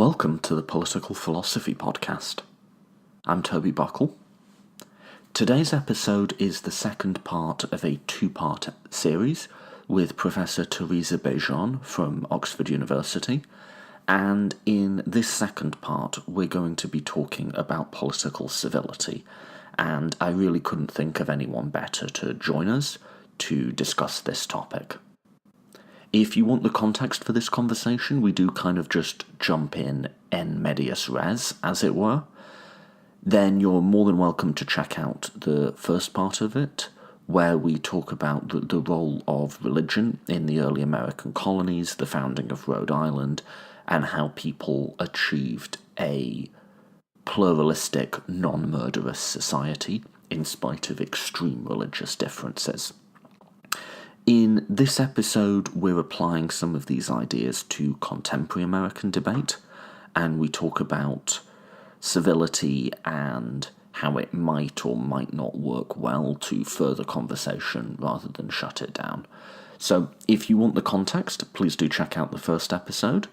Welcome to the Political Philosophy Podcast. I'm Toby Buckle. Today's episode is the second part of a two-part series with Professor Teresa Bejan from Oxford University, and in this second part we're going to be talking about political civility, and I really couldn't think of anyone better to join us to discuss this topic. If you want the context for this conversation, we do kind of just jump in medias res, as it were. Then you're more than welcome to check out the first part of it, where we talk about the role of religion in the early American colonies, the founding of Rhode Island, and how people achieved a pluralistic, non-murderous society in spite of extreme religious differences. In this episode, we're applying some of these ideas to contemporary American debate, and we talk about civility and how it might or might not work well to further conversation rather than shut it down. So if you want the context, please do check out the first episode.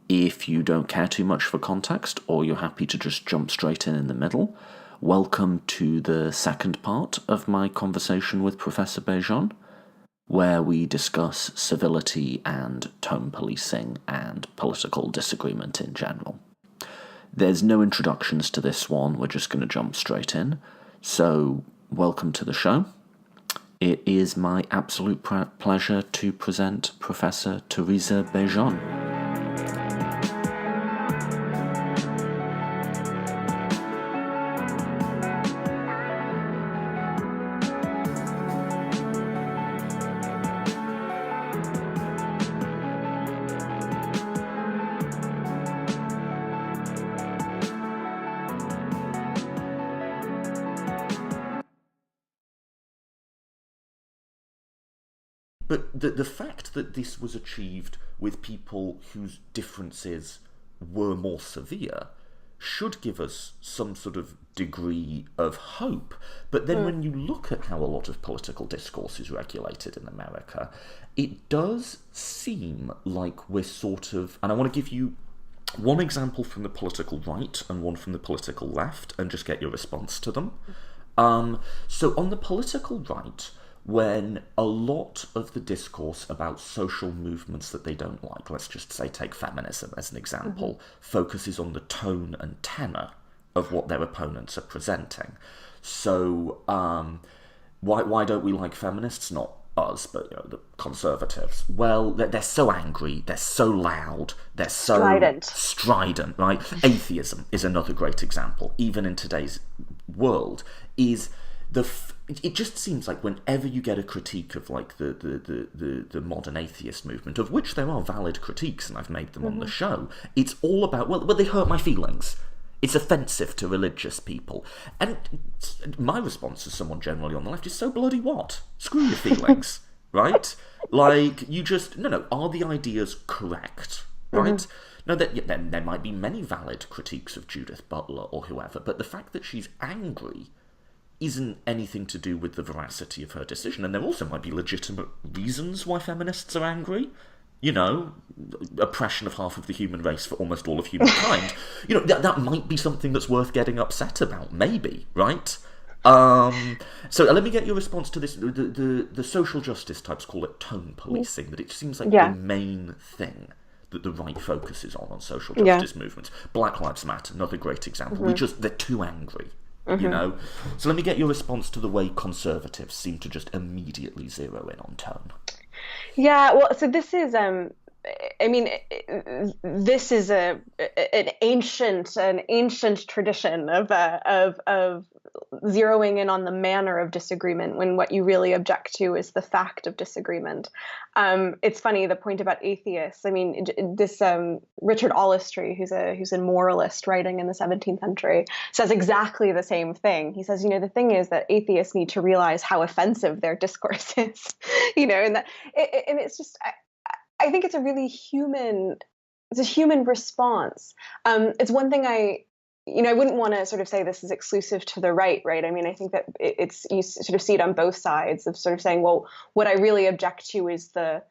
If you don't care too much for context, or you're happy to just jump straight in the middle, welcome to the second part of my conversation with Professor Bejan, where we discuss civility and tone policing and political disagreement in general. There's no introductions to this one, we're just going to jump straight in. So, welcome to the show. It is my absolute pleasure to present Professor Teresa Bejan. But the fact that this was achieved with people whose differences were more severe should give us some sort of degree of hope. But then when you look at how a lot of political discourse is regulated in America, it does seem like we're sort of... And I want to give you one example from the political right and one from the political left and just get your response to them. So on the political right, when a lot of the discourse about social movements that they don't like, let's just say take feminism as an example, focuses on the tone and tenor of what their opponents are presenting. So why don't we like feminists? Not us, but the conservatives. Well, they're so angry, they're so loud, they're so strident, right? Atheism is another great example, even in today's world, is it just seems like whenever you get a critique of like the modern atheist movement, of which there are valid critiques, and I've made them on the show, it's all about, well, they hurt my feelings. It's offensive to religious people. And my response as someone generally on the left is, so bloody what? Screw your feelings, right? Like, you just, no, are the ideas correct, right? Now, then there might be many valid critiques of Judith Butler or whoever, but the fact that she's angry isn't anything to do with the veracity of her decision. And there also might be legitimate reasons why feminists are angry. You know, oppression of half of the human race for almost all of humankind. You know, that might be something that's worth getting upset about, maybe, right? So let me get your response to this. The social justice types call it tone policing, that it seems like the main thing that the right focuses on social justice movements. Black Lives Matter, another great example. They're too angry. You know? So let me get your response to the way conservatives seem to just immediately zero in on tone. Yeah, well, so this is, this is an ancient tradition of zeroing in on the manner of disagreement when what you really object to is the fact of disagreement. It's funny, the point about atheists. I mean, this Richard Allistry, who's a moralist writing in the 17th century, says exactly the same thing. He says, the thing is that atheists need to realize how offensive their discourse is, and it's just, I think it's a really human response. It's one thing I wouldn't want to sort of say this is exclusive to the right? I mean, I think that you sort of see it on both sides of sort of saying, well, what I really object to is the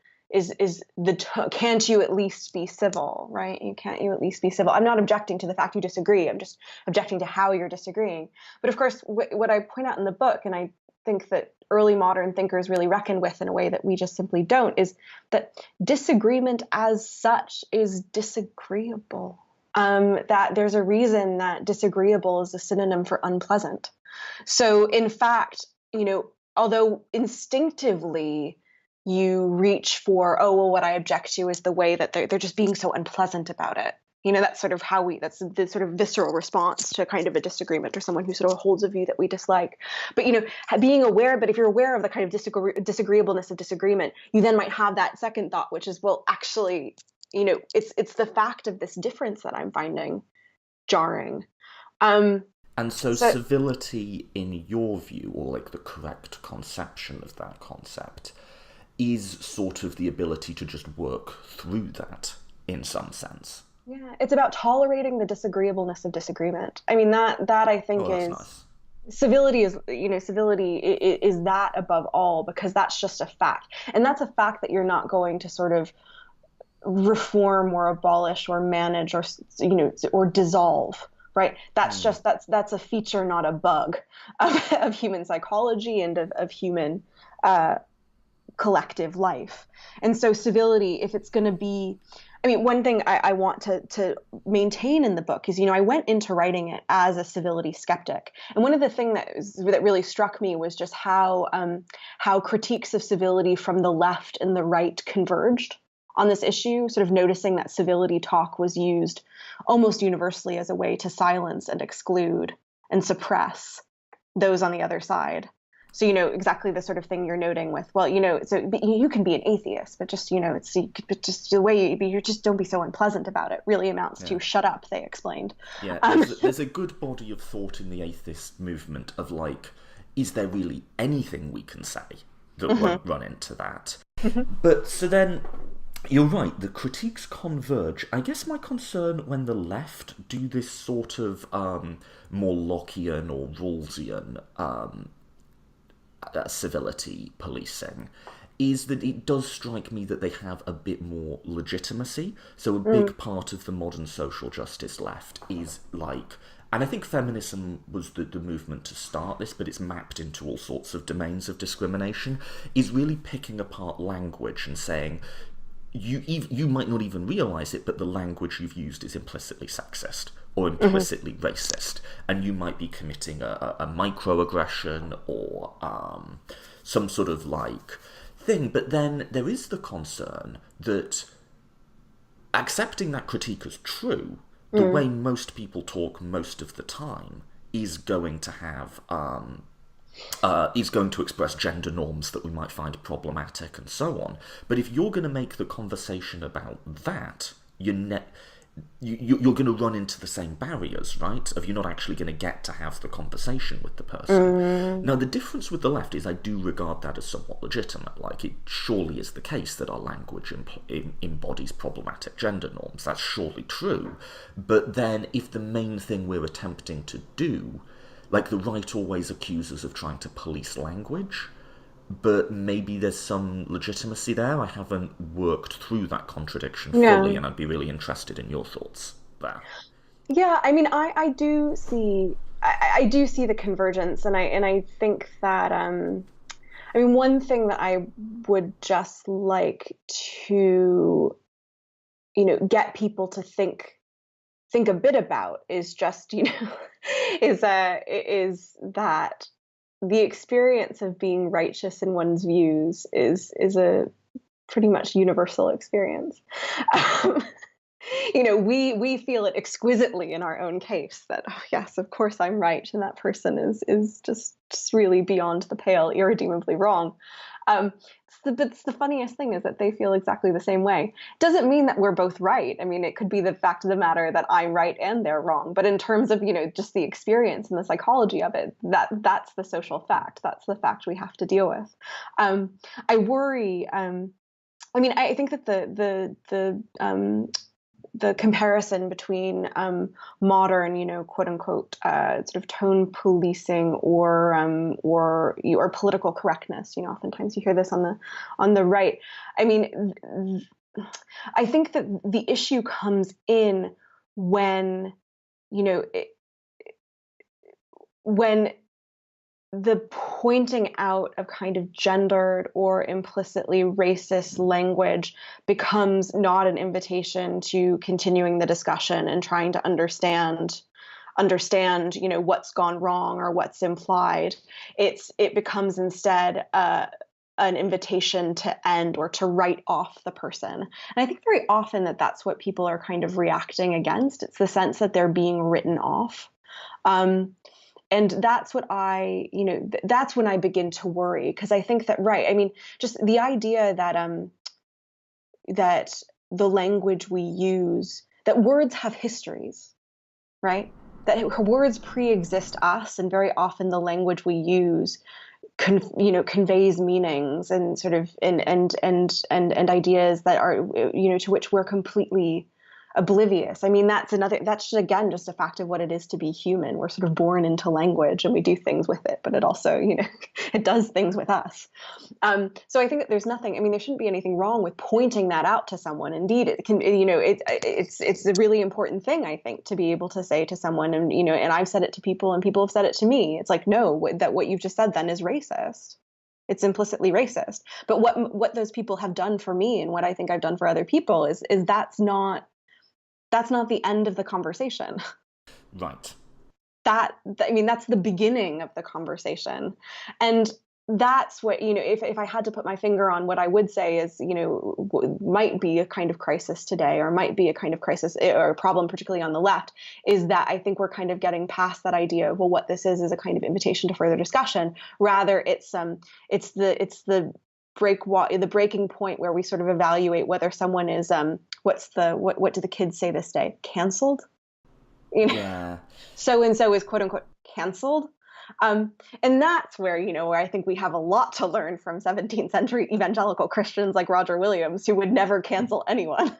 can't you at least be civil, right? Can't you at least be civil? I'm not objecting to the fact you disagree. I'm just objecting to how you're disagreeing. But of course, what I point out in the book, and I think that early modern thinkers really reckon with in a way that we just simply don't, is that disagreement as such is disagreeable. That there's a reason that disagreeable is a synonym for unpleasant. So in fact, although instinctively you reach for, oh, well, what I object to is the way that they're just being so unpleasant about it. That's sort of that's the sort of visceral response to kind of a disagreement or someone who sort of holds a view that we dislike. But, being aware, but if you're aware of the kind of disagreeableness of disagreement, you then might have that second thought, which is, well, actually, it's the fact of this difference that I'm finding jarring. And so civility, in your view, or like the correct conception of that concept, is sort of the ability to just work through that in some sense. Yeah, it's about tolerating the disagreeableness of disagreement. I mean, that I think is nice. Civility is, civility is that above all, because that's just a fact. And that's a fact that you're not going to sort of reform or abolish or manage or, or dissolve. Right. That's just that's a feature, not a bug of human psychology and of human collective life. And so civility, if it's going to be, one thing I want to maintain in the book is, I went into writing it as a civility skeptic. And one of the things that really struck me was just how critiques of civility from the left and the right converged on this issue, sort of noticing that civility talk was used almost universally as a way to silence and exclude and suppress those on the other side. So, exactly the sort of thing you're noting with, well, so you can be an atheist, but just, it's just the way you just don't be so unpleasant about it really amounts to shut up, they explained. Yeah, there's a good body of thought in the atheist movement of like, is there really anything we can say that won't run into that? But so then, you're right, the critiques converge. I guess my concern when the left do this sort of more Lockean or Rawlsian civility policing is that it does strike me that they have a bit more legitimacy. So a big part of the modern social justice left is like, and I think feminism was the movement to start this, but it's mapped into all sorts of domains of discrimination, is really picking apart language and saying, you might not even realise it, but the language you've used is implicitly sexist or implicitly racist, and you might be committing a microaggression or some sort of like thing. But then there is the concern that accepting that critique as true, the way most people talk most of the time, is going to have is going to express gender norms that we might find problematic and so on. But if you're going to make the conversation about that, you're going to run into the same barriers, right? Of you're not actually going to get to have the conversation with the person. Now, the difference with the left is I do regard that as somewhat legitimate. Like, it surely is the case that our language embodies problematic gender norms. That's surely true. But then, if the main thing we're attempting to do, like the right always accuses of trying to police language, but maybe there's some legitimacy there. I haven't worked through that contradiction fully, and I'd be really interested in your thoughts there. Yeah, I do see the convergence, and I think that one thing that I would just like to get people to think a bit about is just is that the experience of being righteous in one's views is a pretty much universal experience. We feel it exquisitely in our own case that, oh, yes, of course I'm right, and that person is just really beyond the pale, irredeemably wrong. It's the funniest thing is that they feel exactly the same way. Doesn't mean that we're both right. It could be the fact of the matter that I'm right and they're wrong. But in terms of, just the experience and the psychology of it, that's the social fact. That's the fact we have to deal with. I worry. I think that the comparison between modern, quote unquote, sort of tone policing or political correctness. Oftentimes you hear this on the right. I mean, I think that the issue comes in when when the pointing out of kind of gendered or implicitly racist language becomes not an invitation to continuing the discussion and trying to understand what's gone wrong or what's implied. It becomes instead an invitation to end or to write off the person. And I think very often that's what people are kind of reacting against. It's the sense that they're being written off. And that's what that's when I begin to worry, because I think that, right, I mean, just the idea that that the language we use, that words have histories, right? That words pre-exist us, and very often the language we use conveys meanings and sort of and ideas that are to which we're completely oblivious. I mean, that's again just a fact of what it is to be human. We're sort of born into language and we do things with it, but it also, it does things with us. So I think that there shouldn't be anything wrong with pointing that out to someone. Indeed, it can, it's a really important thing, I think, to be able to say to someone, and, and I've said it to people and people have said it to me. It's like, no, that what you've just said then is racist. It's implicitly racist. But what those people have done for me and what I think I've done for other people is that's not the end of the conversation. Right. That's the beginning of the conversation. And that's what, if I had to put my finger on what I would say is, might be a kind of crisis today, or might be a kind of crisis or a problem, particularly on the left, is that I think we're kind of getting past that idea of, well, what this is a kind of invitation to further discussion. Rather, it's the breaking point where we sort of evaluate whether someone is what do the kids say this day? Canceled? Yeah. So and so is quote unquote canceled. And that's where I think we have a lot to learn from 17th century evangelical Christians like Roger Williams, who would never cancel anyone.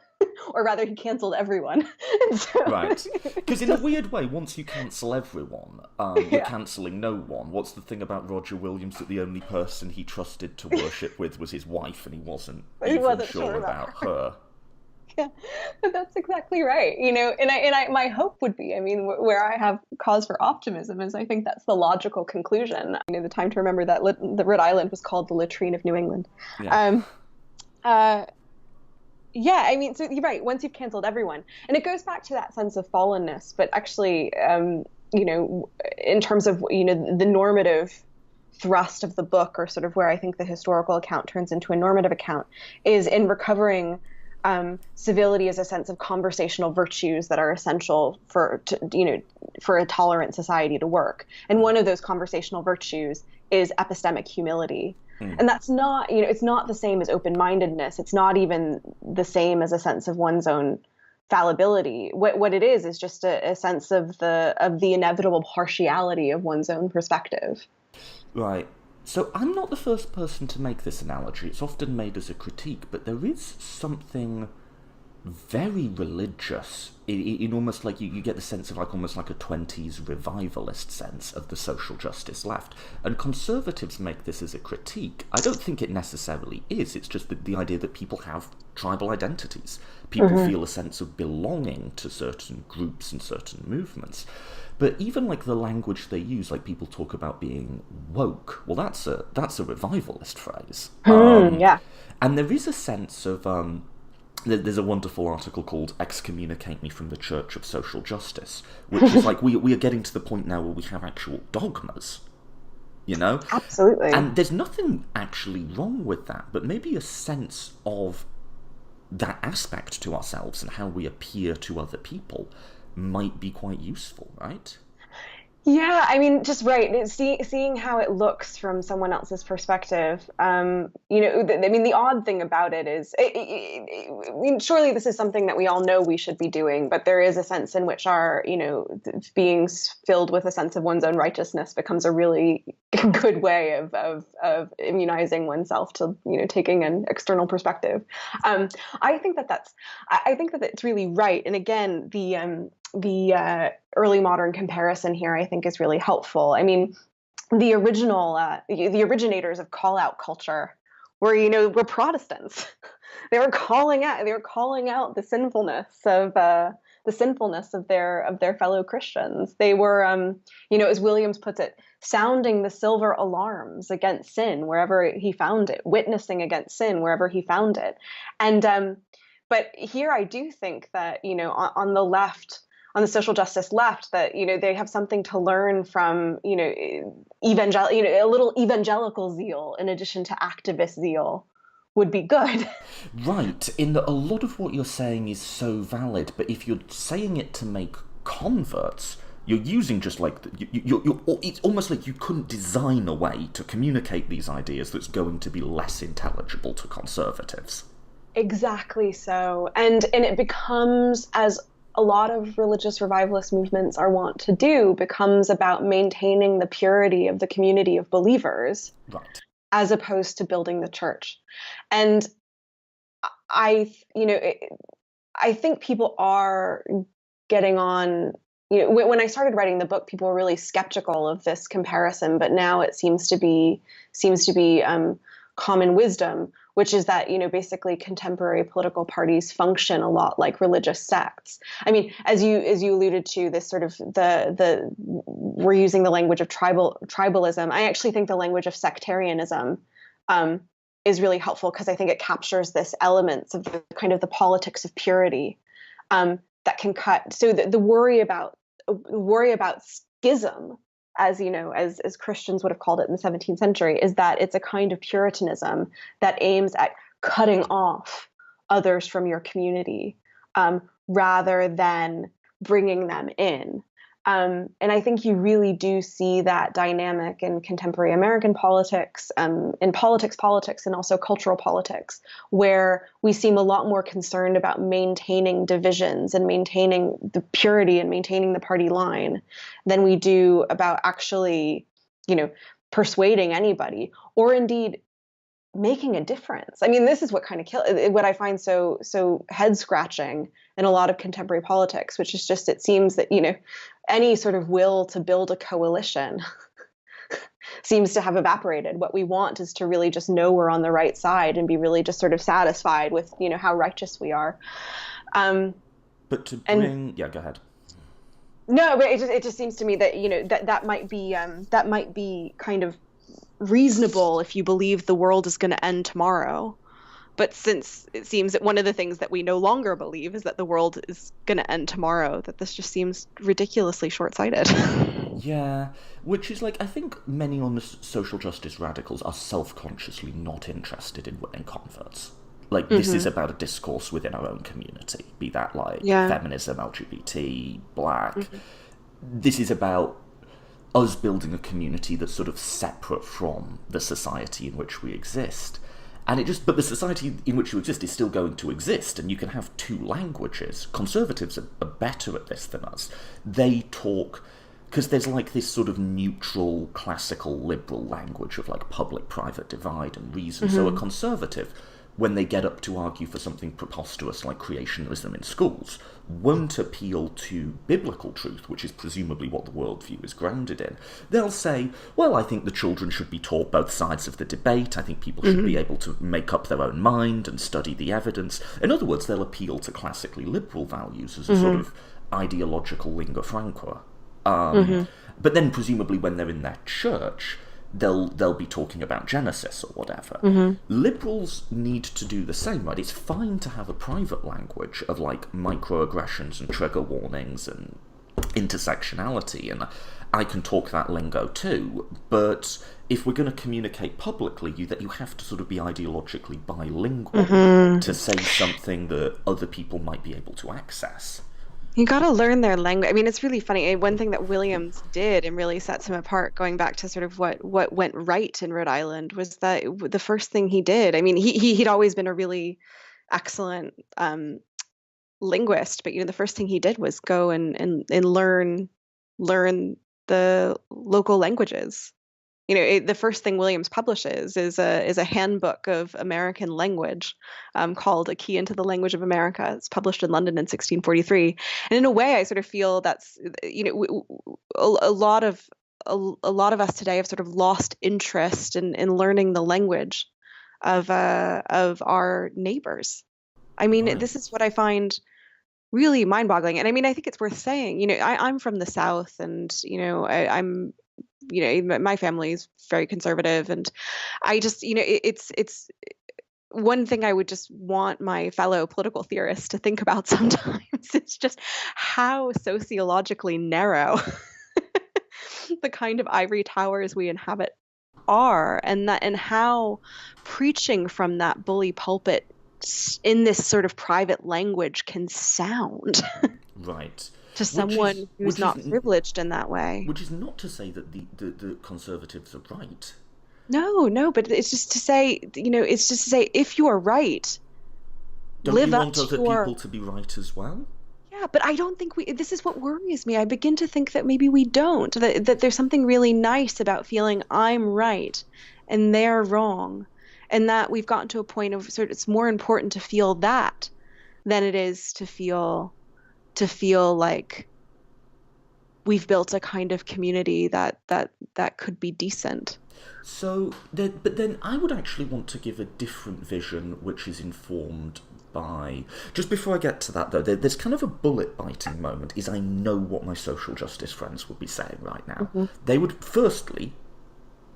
Or rather, he canceled everyone. Right. Because in a weird way, once you cancel everyone, you're cancelling no one. What's the thing about Roger Williams, that the only person he trusted to worship with was his wife, and he wasn't sure about her. Yeah, but that's exactly right. And my hope would be, where I have cause for optimism is I think that's the logical conclusion. The time to remember that the Rhode Island was called the latrine of New England. Yeah. So you're right. Once you've canceled everyone, and it goes back to that sense of fallenness, but actually, in terms of, the normative thrust of the book, or sort of where I think the historical account turns into a normative account, is in recovering civility as a sense of conversational virtues that are essential for a tolerant society to work. And one of those conversational virtues is epistemic humility. And that's not, it's not the same as open-mindedness. It's not even the same as a sense of one's own fallibility. What it is just a sense of the inevitable partiality of one's own perspective. Right. So I'm not the first person to make this analogy. It's often made as a critique, but there is something very religious in almost like you get the sense of almost like a 20s revivalist sense of the social justice left. And conservatives make this as a critique. I don't think it necessarily is. It's just the idea that people have tribal identities. People feel a sense of belonging to certain groups and certain movements. But even the language they use, people talk about being woke. Well, that's a revivalist phrase. Yeah. And there is a sense of there's a wonderful article called "Excommunicate Me from the Church of Social Justice," which is we are getting to the point now where we have actual dogmas. Absolutely. And there's nothing actually wrong with that, but maybe a sense of that aspect to ourselves and how we appear to other people might be quite useful, right? Yeah, I mean, just right. Seeing how it looks from someone else's perspective. I mean, the odd thing about it is, I mean, surely this is something that we all know we should be doing, but there is a sense in which our, being filled with a sense of one's own righteousness becomes a really good way of immunizing oneself to, taking an external perspective. I think I think that it's really right. And again, the early modern comparison here, I think, is really helpful. I mean, the originators of call out culture were Protestants. They were calling out the sinfulness of their fellow Christians. They were, as Williams puts it, sounding the silver alarms against sin wherever he found it, witnessing against sin wherever he found it. And but here I do think that, on the left, on the social justice left, that, they have something to learn from, a little evangelical zeal in addition to activist zeal would be good. Right, in that a lot of what you're saying is so valid, but if you're saying it to make converts, you're using just like, it's almost like you couldn't design a way to communicate these ideas that's going to be less intelligible to conservatives. Exactly so. And it becomes, as a lot of religious revivalist movements are wont to do, becomes about maintaining the purity of the community of believers, right, as opposed to building the church. And I think people are getting on. When I started writing the book, people were really skeptical of this comparison, but now it seems to be common wisdom, which is that, basically contemporary political parties function a lot like religious sects. I mean, as you alluded to, this sort of we're using the language of tribalism. I actually think the language of sectarianism is really helpful, because I think it captures this elements of the kind of the politics of purity that can cut. So the worry about schism, as Christians would have called it in the 17th century, is that it's a kind of Puritanism that aims at cutting off others from your community, rather than bringing them in. And I think you really do see that dynamic in contemporary American politics, in politics, and also cultural politics, where we seem a lot more concerned about maintaining divisions and maintaining the purity and maintaining the party line than we do about actually, persuading anybody, or indeed making a difference. I mean, this is what kind of what I find so head scratching in a lot of contemporary politics, which is just, it seems that, any sort of will to build a coalition seems to have evaporated. What we want is to really just know we're on the right side and be really just sort of satisfied with, how righteous we are. But to bring, yeah, go ahead. No, but it just seems to me that, that might be kind of reasonable if you believe the world is going to end tomorrow. But since it seems that one of the things that we no longer believe is that the world is going to end tomorrow, that this just seems ridiculously short-sighted. Yeah, which is like, I think many on the social justice radicals are self-consciously not interested in winning converts. Like, this is about a discourse within our own community, be that like feminism, LGBT, black. This is about us building a community that's sort of separate from the society in which we exist. And but the society in which you exist is still going to exist, and you can have two languages. Conservatives are better at this than us. They talk, because there's like this sort of neutral, classical, liberal language of like public-private divide and reason. So a conservative, when they get up to argue for something preposterous like creationism in schools, won't appeal to biblical truth, which is presumably what the worldview is grounded in. They'll say, well, I think the children should be taught both sides of the debate. I think people should be able to make up their own mind and study the evidence. In other words, they'll appeal to classically liberal values as a sort of ideological lingua franca. But then presumably when they're in their church, they'll be talking about Genesis or whatever. Liberals need to do the same, right? It's fine to have a private language of like microaggressions and trigger warnings and intersectionality, and I can talk that lingo too, but if we're going to communicate publicly, you have to sort of be ideologically bilingual to say something that other people might be able to access. You got to learn their language. I mean, it's really funny. One thing that Williams did and really sets him apart, going back to sort of what went right in Rhode Island, was that the first thing he did. I mean, he'd always been a really excellent linguist, but the first thing he did was go and learn the local languages. The first thing Williams publishes is a handbook of American language, called A Key into the Language of America. It's published in London in 1643. And in a way, I sort of feel that's, a lot of us today have sort of lost interest in learning the language of our neighbors. I mean, Right. this is what I find really mind-boggling. And I mean, I think it's worth saying, I'm from the South, and I'm my family is very conservative, and I just, it's one thing I would just want my fellow political theorists to think about sometimes. It's just how sociologically narrow the kind of ivory towers we inhabit are, and how preaching from that bully pulpit in this sort of private language can sound Right. to Which someone who's which is not privileged in that way. which is not to say that the Conservatives are right. No, no, but it's just to say, it's just to say, if you are right, Don't you live up want to other your. people to be right as well? Yeah, but I don't think this is what worries me. I begin to think that maybe we don't, that there's something really nice about feeling I'm right and they're wrong. And that we've gotten to a point of sort of, it's more important to feel that than it is to feel like we've built a kind of community that could be decent. But then I would actually want to give a different vision, which is informed by. Just before I get to that, though, there's kind of a bullet biting moment. Is I know what my social justice friends would be saying right now. Hmm. They would firstly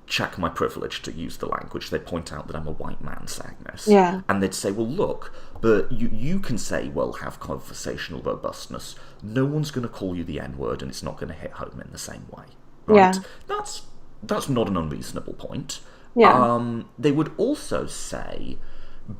check my privilege, to use the language. They'd point out that I'm a white man saying this. Yeah, And they'd say, well, look, but you can say, well, have conversational robustness. No one's going to call you the N-word, and it's not going to hit home in the same way. yeah, Right? That's not an unreasonable point. yeah. They would also say,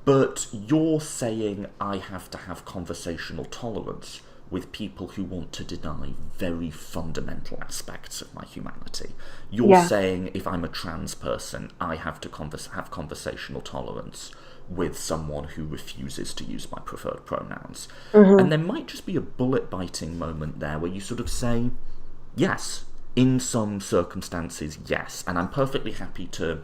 but you're saying I have to have conversational tolerance with people who want to deny very fundamental aspects of my humanity. You're Yeah. saying if I'm a trans person, I have to have conversational tolerance with someone who refuses to use my preferred pronouns. Hmm. And there might just be a bullet biting moment there where you sort of say, yes, in some circumstances, yes, and I'm perfectly happy to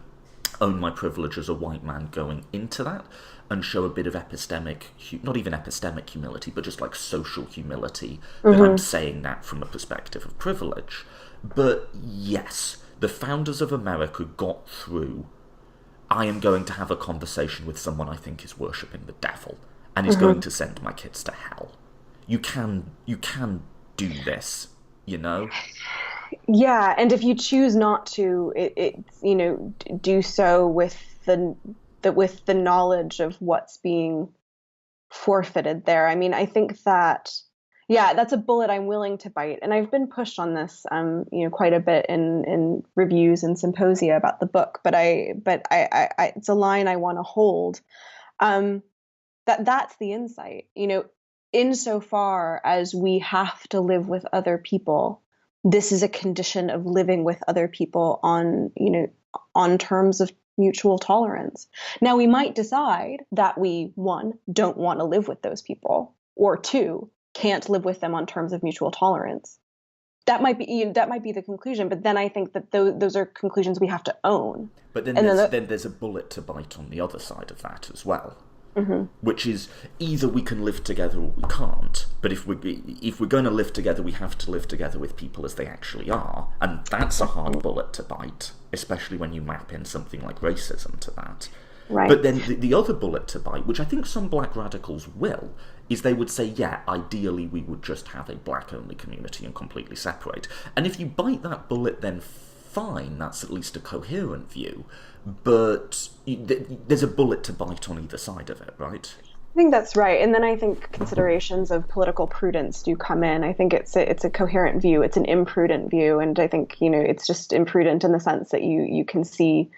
own my privilege as a white man going into that and show a bit of not even epistemic humility, but just like social humility, that I'm saying that from a perspective of privilege. But yes, the founders of America got through, I am going to have a conversation with someone I think is worshipping the devil and is going to send my kids to hell. You can do this, you know? Yeah, and if you choose not to, do so with the knowledge of what's being forfeited there. I mean, I think that, yeah, that's a bullet I'm willing to bite, and I've been pushed on this, quite a bit in reviews and symposia about the book. But it's a line I want to hold. That's the insight. Insofar as we have to live with other people, this is a condition of living with other people on terms of mutual tolerance. Now, we might decide that we, one, don't want to live with those people, or two, can't live with them on terms of mutual tolerance. That might be the conclusion, but then I think that those are conclusions we have to own. But then And then there's a bullet to bite on the other side of that as well. Mm-hmm. Which is either we can live together or we can't. But if we're going to live together, we have to live together with people as they actually are, and that's a hard bullet to bite, especially when you map in something like racism to that. Right. But then the other bullet to bite, which I think some black radicals will, is they would say, yeah, ideally we would just have a black-only community and completely separate. And if you bite that bullet, then fine, that's at least a coherent view. But there's a bullet to bite on either side of it, right? I think that's right. And then I think considerations of political prudence do come in. I think it's a coherent view. It's an imprudent view. And I think, it's just imprudent in the sense that you can see.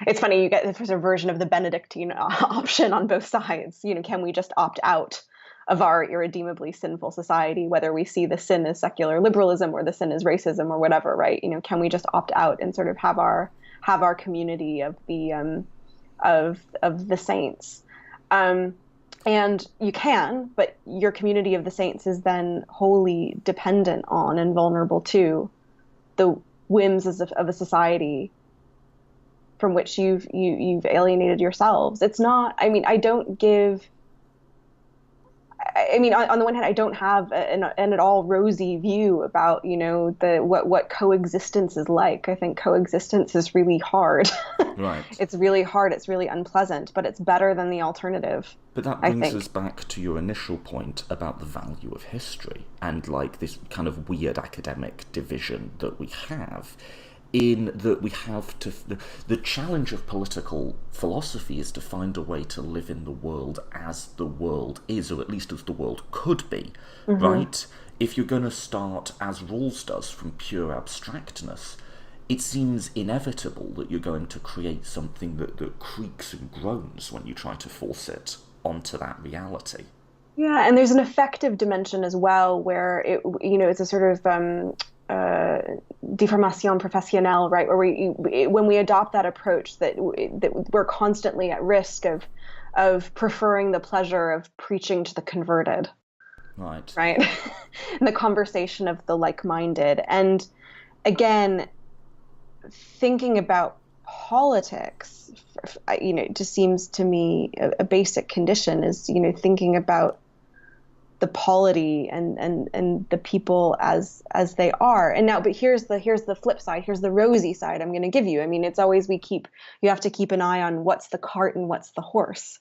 It's funny, you get there's a version of the Benedictine option on both sides. Can we just opt out our irredeemably sinful society, whether we see the sin as secular liberalism or the sin as racism or whatever, right? Can we just opt out and sort of have our community of the saints? And you can, but your community of the saints is then wholly dependent on and vulnerable to the whims of a society from which you've alienated yourselves. It's not. I mean, on the one hand, I don't have an at all rosy view about what coexistence is like. I think coexistence is really hard. Right. It's really hard. It's really unpleasant, but it's better than the alternative. But that brings us back to your initial point about the value of history and like this kind of weird academic division that we have. In that we have to, the challenge of political philosophy is to find a way to live in the world as the world is, or at least as the world could be, right? If you're going to start, as Rawls does, from pure abstractness, it seems inevitable that you're going to create something that creaks and groans when you try to force it onto that reality. Yeah, and there's an affective dimension as well, where it's a sort of deformation professionnelle, right? Where when we adopt that approach, that we're constantly at risk of preferring the pleasure of preaching to the converted, right? And the conversation of the like-minded. And again, thinking about politics, just seems to me a basic condition is thinking about the polity and the people as they are. And now, but here's the flip side. Here's the rosy side I'm going to give you. I mean, it's always you have to keep an eye on what's the cart and what's the horse.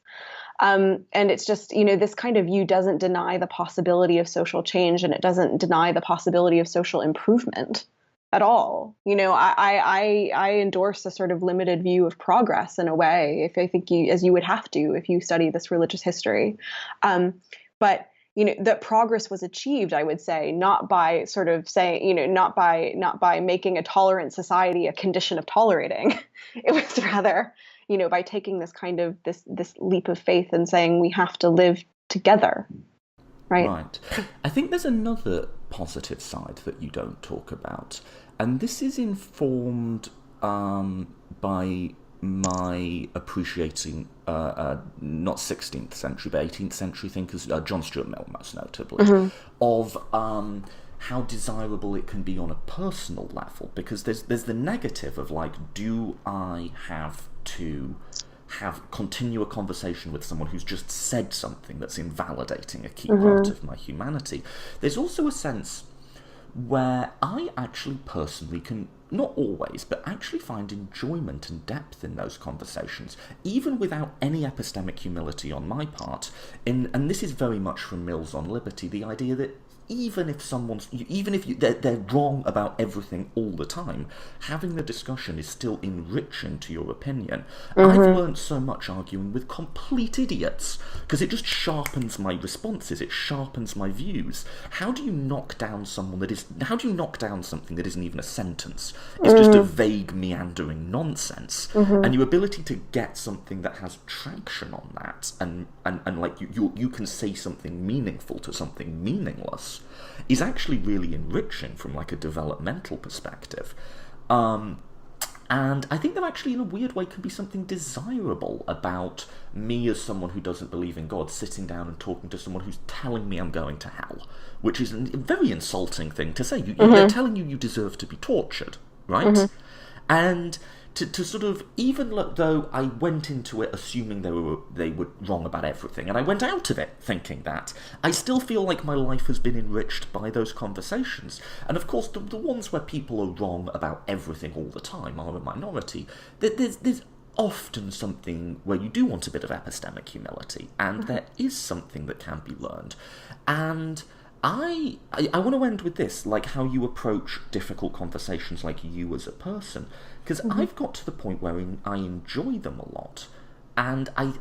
And it's just, this kind of view doesn't deny the possibility of social change, and it doesn't deny the possibility of social improvement at all. I endorse a sort of limited view of progress in a way, if I think as you would have to if you study this religious history. But that progress was achieved, I would say, not by sort of saying, not by making a tolerant society a condition of tolerating. It was rather, by taking this kind of this leap of faith and saying we have to live together. Right. I think there's another positive side that you don't talk about, and this is informed by my appreciating not 16th century but 18th century thinkers, John Stuart Mill most notably, of how desirable it can be on a personal level, because there's the negative of like, do I have to continue a conversation with someone who's just said something that's invalidating a key part of my humanity? There's also a sense where I actually personally can, not always, but actually find enjoyment and depth in those conversations, even without any epistemic humility on my part. And this is very much from Mill's On Liberty, the idea that even if they're wrong about everything all the time, having the discussion is still enriching to your opinion. I've learned so much arguing with complete idiots, because it just sharpens my responses, it sharpens my views. How do you knock down something that isn't even a sentence? It's just a vague, meandering nonsense. And your ability to get something that has traction on that, and like you can say something meaningful to something meaningless, is actually really enriching from like a developmental perspective. And I think there actually, in a weird way, can be something desirable about me as someone who doesn't believe in God sitting down and talking to someone who's telling me I'm going to hell, which is a very insulting thing to say. They're telling you deserve to be tortured, right? And to sort of, even though I went into it assuming they were wrong about everything, and I went out of it thinking that, I still feel like my life has been enriched by those conversations. And of course, the ones where people are wrong about everything all the time are a minority. There's often something where you do want a bit of epistemic humility, and there is something that can be learned. And I want to end with this, like how you approach difficult conversations, like you as a person, because I've got to the point where I enjoy them a lot, and I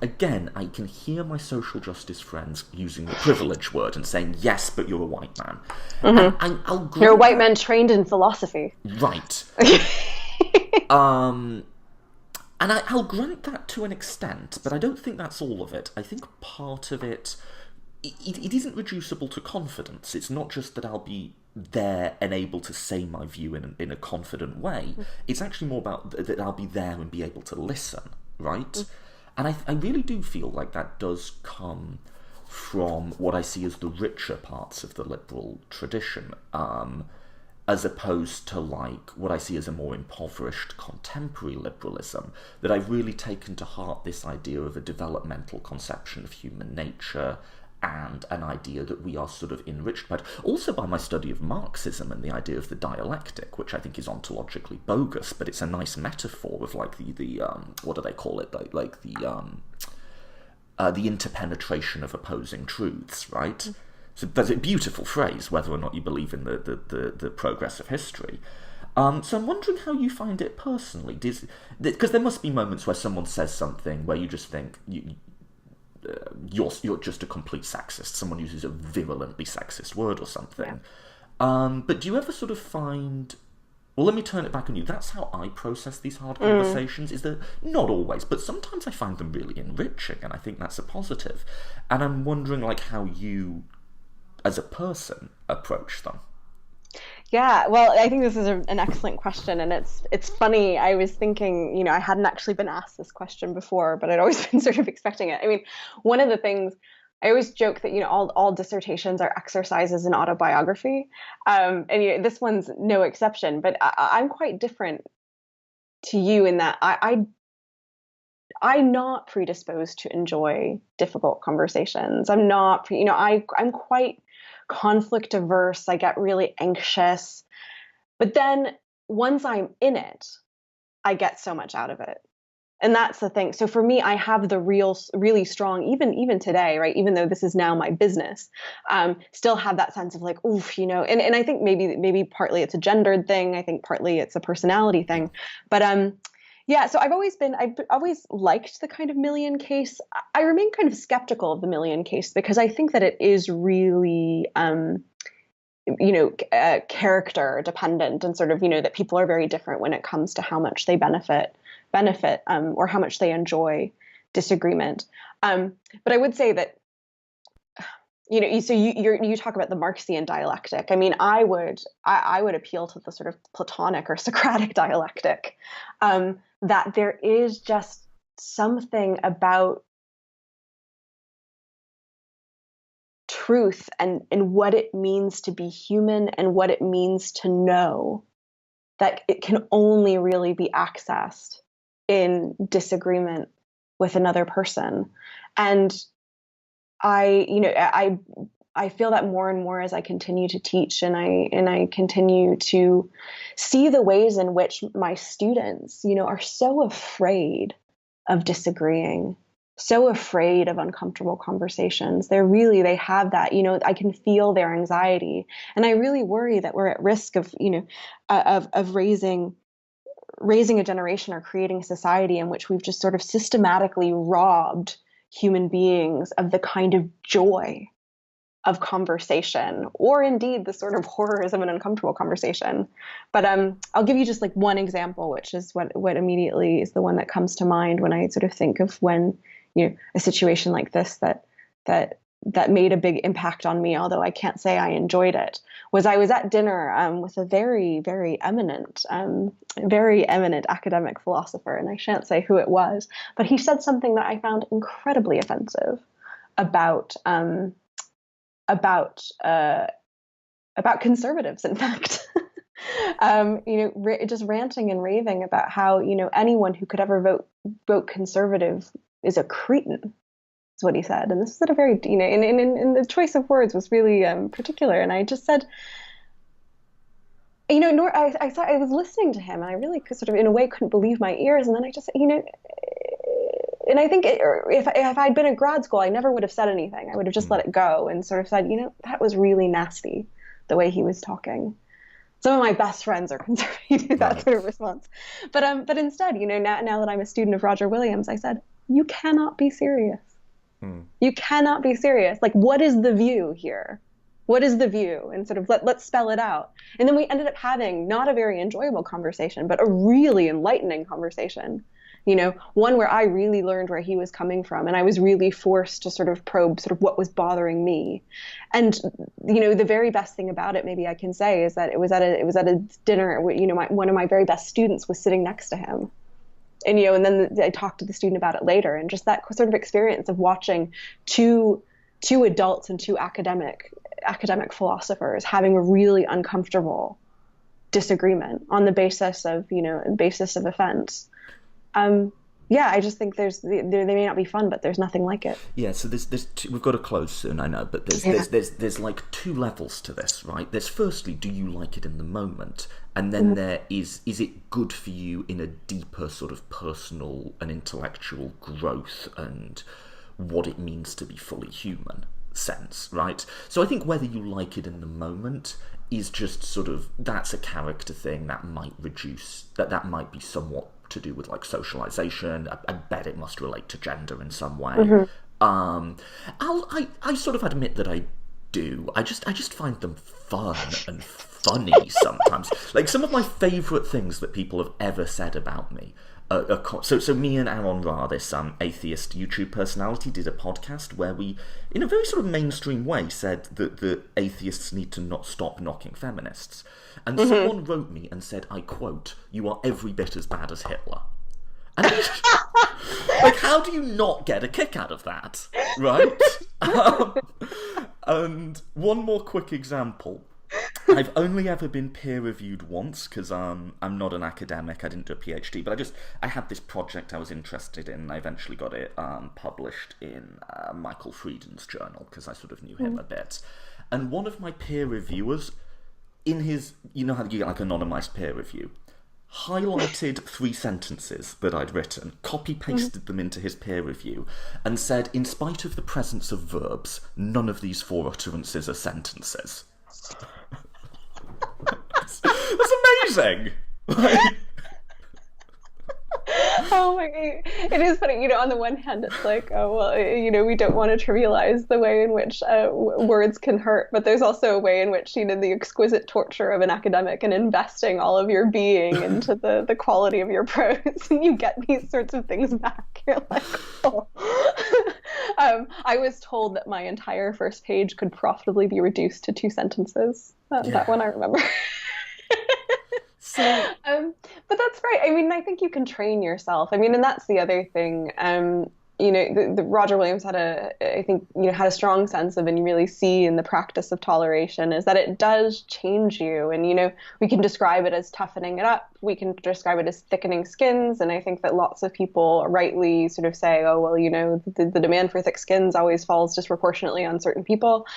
can hear my social justice friends using the privilege word and saying, yes, but you're a white man. And you're a white man trained in philosophy. Right. And I'll grant that to an extent, but I don't think that's all of it. I think part of it it isn't reducible to confidence. It's not just that I'll be there and able to say my view in a confident way. It's actually more about that I'll be there and be able to listen, right? And I really do feel like that does come from what I see as the richer parts of the liberal tradition, as opposed to like what I see as a more impoverished contemporary liberalism, that I've really taken to heart this idea of a developmental conception of human nature and an idea that we are sort of enriched by it. Also by my study of Marxism and the idea of the dialectic, which I think is ontologically bogus, but it's a nice metaphor of like the what do they call it? Like the interpenetration of opposing truths, right? So that's a beautiful phrase, whether or not you believe in the progress of history. So I'm wondering how you find it personally. Because there must be moments where someone says something where you just think you're just a complete sexist. Someone uses a virulently sexist word or something. Yeah. But do you ever sort of find... Well, let me turn it back on you. That's how I process these hard conversations, is that not always, but sometimes I find them really enriching, and I think that's a positive. And I'm wondering like how you, as a person, approach them. Yeah, well, I think this is an excellent question, and it's funny. I was thinking, I hadn't actually been asked this question before, but I'd always been sort of expecting it. I mean, one of the things I always joke that all dissertations are exercises in autobiography, and this one's no exception. But I'm quite different to you in that I'm not predisposed to enjoy difficult conversations. I'm not, I'm quite conflict averse. I get really anxious, but then once I'm in it, I get so much out of it. And that's the thing. So for me, I have the really strong, even today, right? Even though this is now my business, still have that sense of like, oof, and I think maybe partly it's a gendered thing. I think partly it's a personality thing, but yeah. So I've always liked the kind of million case. I remain kind of skeptical of the million case because I think that it is really, character dependent, and sort of, that people are very different when it comes to how much they benefit or how much they enjoy disagreement. But I would say that, so you talk about the Marxian dialectic. I mean, I would appeal to the sort of Platonic or Socratic dialectic, that there is just something about truth and what it means to be human and what it means to know that it can only really be accessed in disagreement with another person. And I feel that more and more as I continue to teach, and I continue to see the ways in which my students, are so afraid of disagreeing, so afraid of uncomfortable conversations. They have that, I can feel their anxiety, and I really worry that we're at risk of, of raising a generation or creating a society in which we've just sort of systematically robbed human beings of the kind of joy of conversation, or indeed the sort of horrors of an uncomfortable conversation. But I'll give you just like one example, which is what immediately is the one that comes to mind when I sort of think of when, a situation like this that made a big impact on me, although I can't say I enjoyed it, was I was at dinner with a very, very eminent academic philosopher, and I shan't say who it was, but he said something that I found incredibly offensive about conservatives, in fact. Just ranting and raving about how, anyone who could ever vote conservative is a cretin, is what he said. And this is at a very, in the choice of words was really particular. And I just said, I was listening to him, and I really sort of, in a way, couldn't believe my ears. And then I just, and I think if I'd been in grad school, I never would have said anything. I would have just let it go and sort of said, that was really nasty, the way he was talking. Some of my best friends are conservative, that sort of response. But instead, now that I'm a student of Roger Williams, I said, you cannot be serious. You cannot be serious. Like, what is the view here? What is the view? And sort of let's spell it out. And then we ended up having not a very enjoyable conversation, but a really enlightening conversation. one where I really learned where he was coming from, and I was really forced to sort of probe sort of what was bothering me. And the very best thing about it, maybe I can say, is that it was at a dinner. One of my very best students was sitting next to him, and then I talked to the student about it later, and just that sort of experience of watching two adults and two academic philosophers having a really uncomfortable disagreement on the basis of offense. I just think they may not be fun, but there's nothing like it. Yeah, so there's we've got to close soon, I know, but there's like two levels to this, right? There's firstly, do you like it in the moment? And then there is it good for you in a deeper sort of personal and intellectual growth and what it means to be fully human sense, right? So I think whether you like it in the moment is just sort of, that's a character thing that might reduce, that might be somewhat to do with like socialization. I bet it must relate to gender in some way. I sort of admit that I do. I just find them fun and funny sometimes. Like some of my favourite things that people have ever said about me. So me and Aaron Ra, this atheist YouTube personality, did a podcast where we, in a very sort of mainstream way, said that the atheists need to not stop knocking feminists. And someone wrote me and said, I quote, "You are every bit as bad as Hitler." And like, how do you not get a kick out of that, right? And one more quick example. I've only ever been peer-reviewed once, because I'm not an academic, I didn't do a PhD, but I had this project I was interested in, and I eventually got it published in Michael Frieden's journal, because I sort of knew him a bit. And one of my peer reviewers, in his, you know how you get like anonymised peer review, highlighted 3 sentences that I'd written, copy-pasted them into his peer review, and said, in spite of the presence of verbs, none of these 4 utterances are sentences. That's amazing. Oh my god, it is funny. On the one hand, it's like, oh well, we don't want to trivialize the way in which words can hurt, but there's also a way in which the exquisite torture of an academic and investing all of your being into the quality of your prose, and you get these sorts of things back. You're like, oh. I was told that my entire first page could profitably be reduced to 2 sentences. That one I remember. But that's right. I mean, I think you can train yourself. I mean, and that's the other thing. The Roger Williams had a strong sense of, and you really see in the practice of toleration, is that it does change you. And, we can describe it as toughening it up. We can describe it as thickening skins. And I think that lots of people rightly sort of say, oh, well, the demand for thick skins always falls disproportionately on certain people.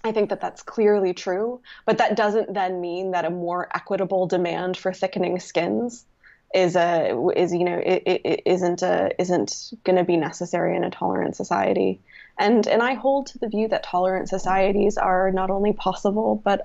I think that that's clearly true, but that doesn't then mean that a more equitable demand for thickening skins isn't going to be necessary in a tolerant society. And I hold to the view that tolerant societies are not only possible but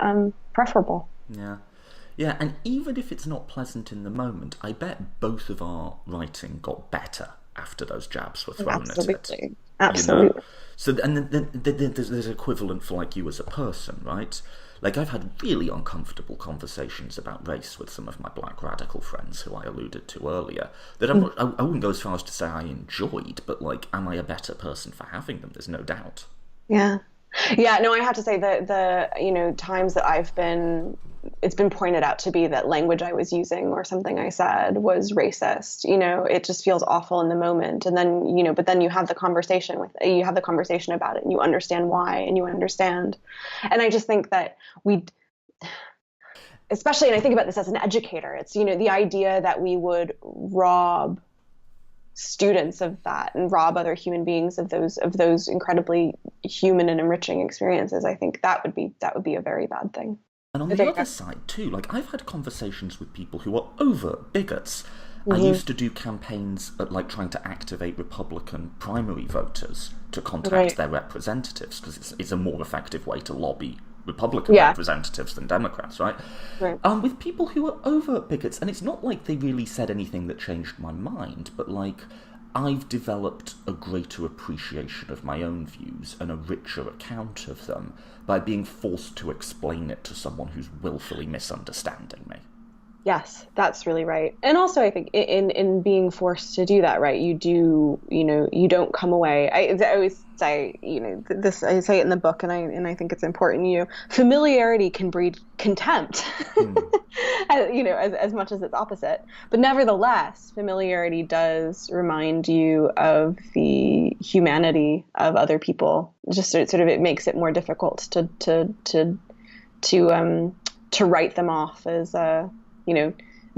preferable. Yeah, and even if it's not pleasant in the moment, I bet both of our writing got better after those jabs were thrown at it. Absolutely. So, and then there's equivalent for like you as a person, right? Like I've had really uncomfortable conversations about race with some of my black radical friends who I alluded to earlier, that I wouldn't go as far as to say I enjoyed, but like, am I a better person for having them? There's no doubt. Yeah. No, I have to say that the times that it's been pointed out to be that language I was using or something I said was racist. It just feels awful in the moment. And then, but then you have the conversation about it and you understand why and you understand. And I just think that especially, and I think about this as an educator, it's, the idea that we would rob students of that and rob other human beings of those incredibly human and enriching experiences. I think that would be a very bad thing. And on the other side too, like I've had conversations with people who are over bigots. I used to do campaigns at like trying to activate Republican primary voters to contact their representatives, because it's a more effective way to lobby Republican representatives than Democrats, right? With people who are over bigots, and it's not like they really said anything that changed my mind, but like I've developed a greater appreciation of my own views and a richer account of them by being forced to explain it to someone who's willfully misunderstanding me. Yes, that's really right. And also, I think in being forced to do that, right, you do, you don't come away. I always say, this, I say it in the book, and I think it's important. Familiarity can breed contempt, Mm. as much as its opposite. But nevertheless, familiarity does remind you of the humanity of other people. Just sort of, it makes it more difficult to write them off as you know,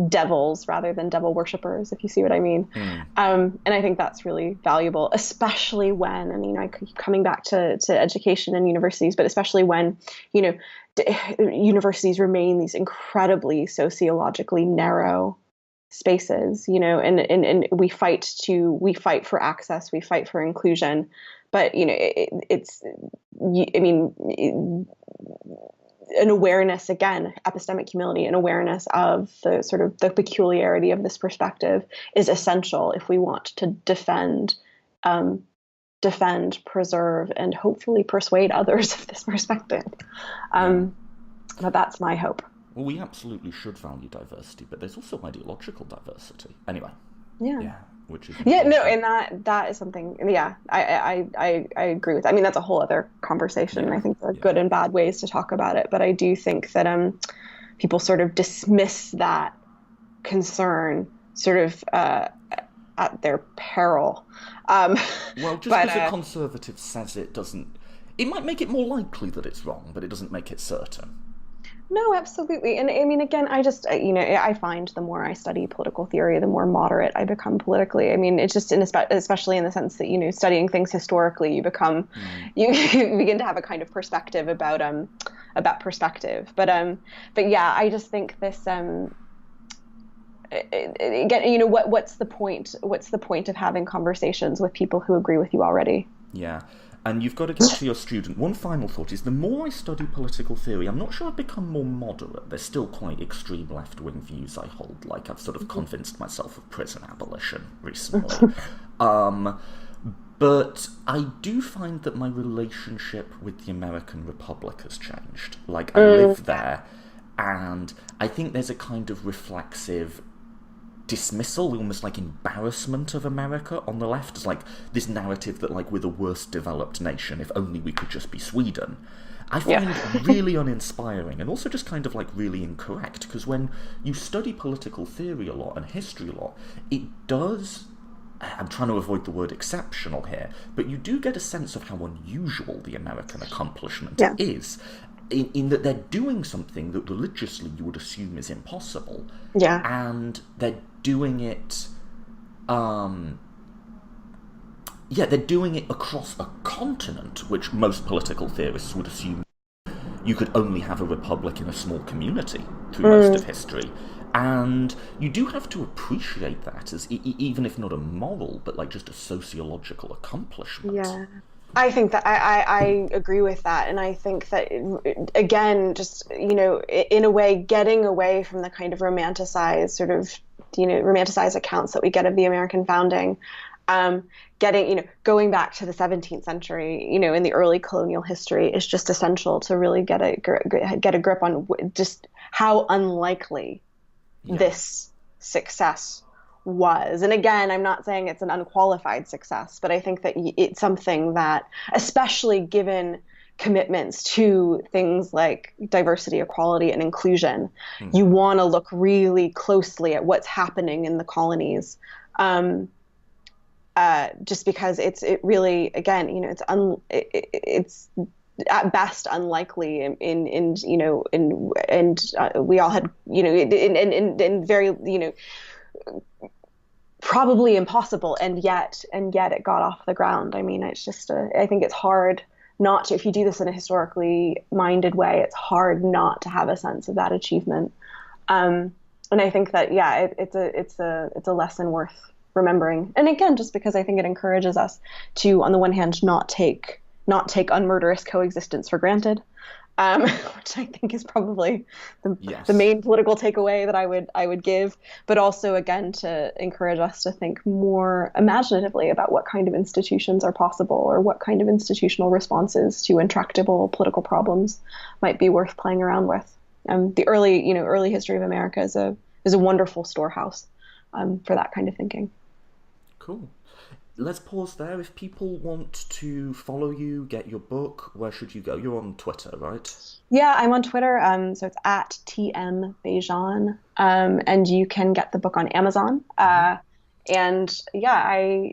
devils rather than devil worshippers, if you see what I mean. Mm. And I think that's really valuable, especially when, I keep coming back to education and universities, but especially when, universities remain these incredibly sociologically narrow spaces, and we fight for access, we fight for inclusion, but, an awareness, again, epistemic humility, an awareness of the sort of the peculiarity of this perspective is essential if we want to preserve, and hopefully persuade others of this perspective. But that's my hope. Well, we absolutely should value diversity, but there's also ideological diversity. Anyway, Yeah. yeah, which is Yeah, no, important. and that is something. Yeah, I agree with. I mean, that's a whole other conversation. Yeah, I think there are yeah, good and bad ways to talk about it, but I do think that people sort of dismiss that concern sort of at their peril. Um, Well, just but because a conservative says it doesn't, it might make it more likely that it's wrong, but it doesn't make it certain. No, absolutely. And I mean, again, I just, I find the more I study political theory, the more moderate I become politically. I mean, it's just especially in the sense that, studying things historically, Mm. you begin to have a kind of perspective about perspective. But yeah, I just think this, again, what's the point? What's the point of having conversations with people who agree with you already? Yeah. And you've got to get to your student. One final thought is the more I study political theory, I'm not sure I've become more moderate. There's still quite extreme left-wing views I hold, like I've sort of convinced myself of prison abolition recently. But I do find that my relationship with the American Republic has changed. Like, I live there, and I think there's a kind of reflexive dismissal, almost like embarrassment of America on the left. It's like this narrative that, like, we're the worst developed nation, if only we could just be Sweden. I find really uninspiring, and also just kind of like really incorrect, because when you study political theory a lot and history a lot, it does, I'm trying to avoid the word exceptional here, but you do get a sense of how unusual the American accomplishment Yeah. is, in that they're doing something that religiously you would assume is impossible. Yeah. And they're doing it, they're doing it across a continent, which most political theorists would assume you could only have a republic in a small community through most of history. And you do have to appreciate that as, even if not a moral, but like just a sociological accomplishment. Yeah. I think that I agree with that. And I think that, again, just, in a way, getting away from the kind of romanticized accounts that we get of the American founding, going back to the 17th century, in the early colonial history is just essential to really get a grip on just how unlikely this success was. And again, I'm not saying it's an unqualified success, but I think that it's something that, especially given commitments to things like diversity, equality, and inclusion, you want to look really closely at what's happening in the colonies. Just because it really, again, it's at best unlikely and we all had, in very, probably impossible, and yet it got off the ground. I mean, it's just I think it's hard not to, if you do this in a historically minded way, it's hard not to have a sense of that achievement. And I think that it's a lesson worth remembering. And again, just because I think it encourages us to, on the one hand, not take unmurderous coexistence for granted. Which I think is probably the main political takeaway that I would give, but also, again, to encourage us to think more imaginatively about what kind of institutions are possible, or what kind of institutional responses to intractable political problems might be worth playing around with. The early history of America is a is a wonderful storehouse for that kind of thinking. Cool. Let's pause there. If people want to follow you, get your book, where should you go? You're on Twitter, right? Yeah, I'm on Twitter. So it's at TM Bejan. And you can get the book on Amazon. And yeah,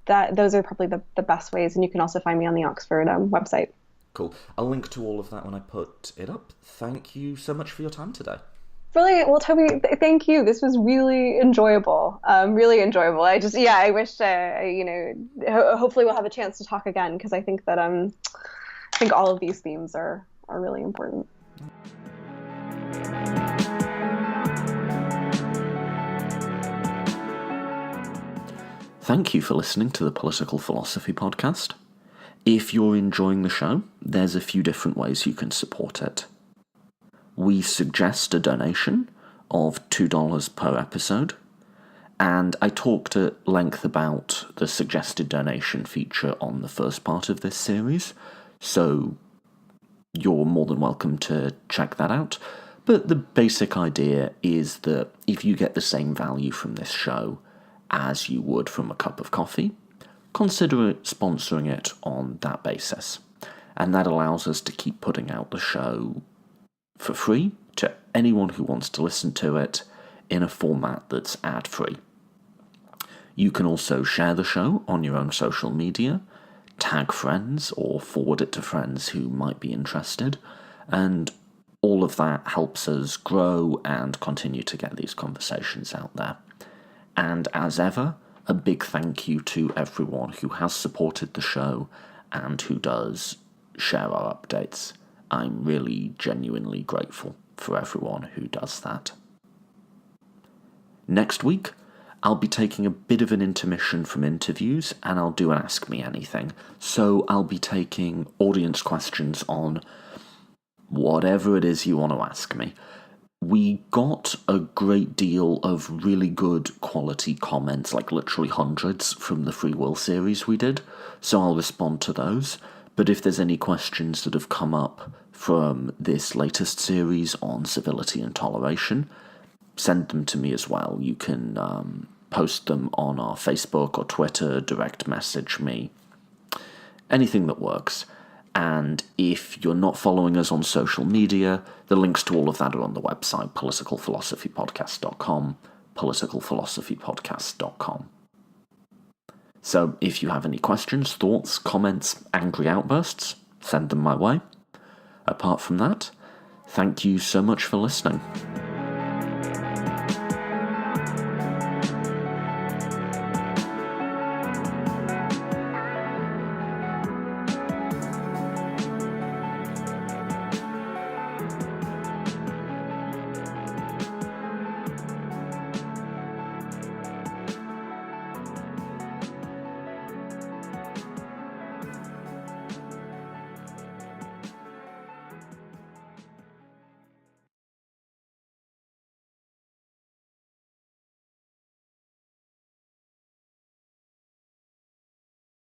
those are probably the best ways. And you can also find me on the Oxford website. Cool. I'll link to all of that when I put it up. Thank you so much for your time today. Brilliant. Well, Toby, thank you. This was really enjoyable. Really enjoyable. I wish, hopefully we'll have a chance to talk again, because I think that I think all of these themes are really important. Thank you for listening to the Political Philosophy Podcast. If you're enjoying the show, there's a few different ways you can support it. We suggest a donation of $2 per episode, and I talked at length about the suggested donation feature on the first part of this series, so you're more than welcome to check that out. But the basic idea is that if you get the same value from this show as you would from a cup of coffee, consider sponsoring it on that basis. And that allows us to keep putting out the show for free to anyone who wants to listen to it in a format that's ad-free. You can also share the show on your own social media, tag friends, or forward it to friends who might be interested, and all of that helps us grow and continue to get these conversations out there. And as ever, a big thank you to everyone who has supported the show and who does share our updates. I'm really genuinely grateful for everyone who does that. Next week, I'll be taking a bit of an intermission from interviews, and I'll do an Ask Me Anything. So I'll be taking audience questions on whatever it is you want to ask me. We got a great deal of really good quality comments, like literally hundreds, from the Free Will series we did, so I'll respond to those. But if there's any questions that have come up from this latest series on civility and toleration, send them to me as well. You can post them on our Facebook or Twitter, direct message me, anything that works. And if you're not following us on social media, the links to all of that are on the website, politicalphilosophypodcast.com, politicalphilosophypodcast.com. So if you have any questions, thoughts, comments, angry outbursts, send them my way. Apart from that, thank you so much for listening.